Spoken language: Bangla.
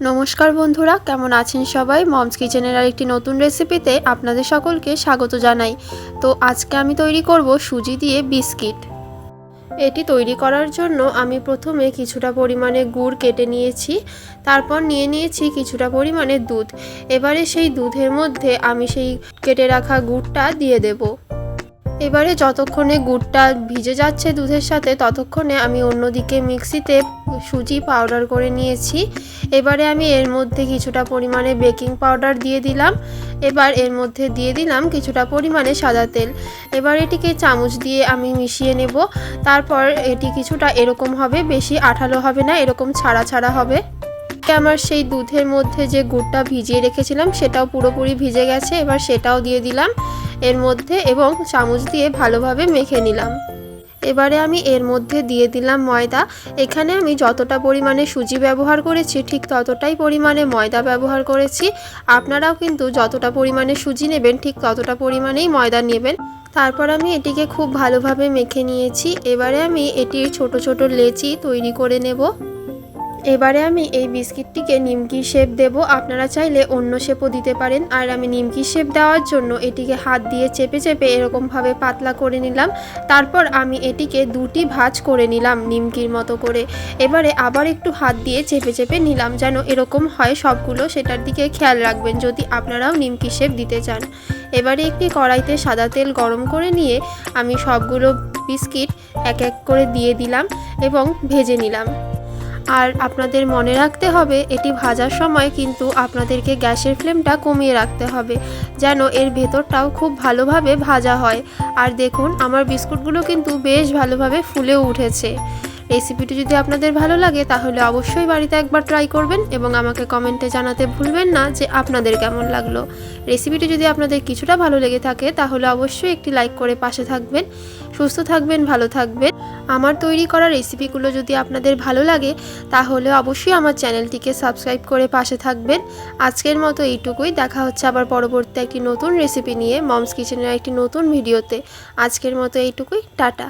নমস্কার বন্ধুরা, কেমন আছেন সবাই? মমস কিচেনের আরেকটি নতুন রেসিপিতে আপনাদের সকলকে স্বাগত জানাই। তো আজকে আমি তৈরি করব সুজি দিয়ে বিস্কিট। এটি তৈরি করার জন্য আমি প্রথমে কিছুটা পরিমাণে গুড় কেটে নিয়েছি, তারপর নিয়ে নিয়েছি কিছুটা পরিমাণে দুধ। এবারে সেই দুধের মধ্যে আমি সেই কেটে রাখা গুড়টা দিয়ে দেব। এবারে যতক্ষণে গুড়টা ভিজে যাচ্ছে দুধের সাথে, ততক্ষণে আমি অন্যদিকে মিক্সিতে সুজি পাউডার করে নিয়েছি। এবারে আমি এর মধ্যে কিছুটা পরিমাণে বেকিং পাউডার দিয়ে দিলাম। এবার এর মধ্যে দিয়ে দিলাম কিছুটা পরিমাণে সাদা তেল। এবার এটিকে চামচ দিয়ে আমি মিশিয়ে নেব। তারপর এটি কিছুটা এরকম হবে, বেশি আঠালো হবে না, এরকম ছাড়া ছাড়া হবে। আমার সেই দুধের মধ্যে যে গুড়টা ভিজিয়ে রেখেছিলাম সেটাও পুরোপুরি ভিজে গেছে। এবার সেটাও দিয়ে দিলাম এর মধ্যে এবং চামচ দিয়ে ভালোভাবে মেখে নিলাম। এবারে আমি এর মধ্যে দিয়ে দিলাম ময়দা। এখানে আমি যতটা পরিমাণে সুজি ব্যবহার করেছি ঠিক ততটাই পরিমাণে ময়দা ব্যবহার করেছি। আপনারাও কিন্তু যতটা পরিমাণে সুজি নেবেন ঠিক ততটা পরিমাণেই ময়দা নেবেন। তারপর আমি এটিকে খুব ভালোভাবে মেখে নিয়েছি। এবারে আমি এটির ছোট ছোট লেচি তৈরি করে নেব। এবারে আমি এই বিস্কিটটিকে নিমকি শেপ দেব। আপনারা চাইলে অন্য শেপও দিতে পারেন। আর আমি নিমকি শেপ দেওয়ার জন্য এটিকে হাত দিয়ে চেপে চেপে এরকমভাবে পাতলা করে নিলাম। তারপর আমি এটিকে দুটি ভাঁজ করে নিলাম নিমকির মতো করে। এবারে আবার একটু হাত দিয়ে চেপে চেপে নিলাম যেন এরকম হয় সবগুলো, সেটার দিকে খেয়াল রাখবেন যদি আপনারাও নিমকি শেপ দিতে চান। এবারে একটি কড়াইতে সাদা তেল গরম করে নিয়ে আমি সবগুলো বিস্কিট এক এক করে দিয়ে দিলাম এবং ভেজে নিলাম। আর আপনাদের মনে রাখতে হবে এটি ভাজার সময় কিন্তু আপনাদেরকে গ্যাসের ফ্লেমটা কমিয়ে রাখতে হবে যেন এর ভেতরটাও খুব ভালোভাবে ভাজা হয়। আর দেখুন আমার বিস্কুটগুলো কিন্তু বেশ ভালোভাবে ফুলেও উঠেছে। রেসিপিটি যদি আপনাদের ভালো লাগে তাহলে অবশ্যই বাড়িতে একবার ট্রাই করবেন এবং আমাকে কমেন্টে জানাতে ভুলবেন না যে আপনাদের কেমন লাগলো। রেসিপিটি যদি আপনাদের কিছুটা ভালো লেগে থাকে তাহলে অবশ্যই একটি লাইক করে পাশে থাকবেন। সুস্থ থাকবেন, ভালো থাকবেন। আমার তৈরি করা রেসিপিগুলো যদি আপনাদের ভালো লাগে তাহলে অবশ্যই আমার চ্যানেলটিকে সাবস্ক্রাইব করে পাশে থাকবেন। আজকের মতো এইটুকুই। দেখা হচ্ছে আবার পরবর্তী একটি নতুন রেসিপি নিয়ে মমস কিচেনের একটি নতুন ভিডিওতে। আজকের মতো এইটুকুই। টাটা।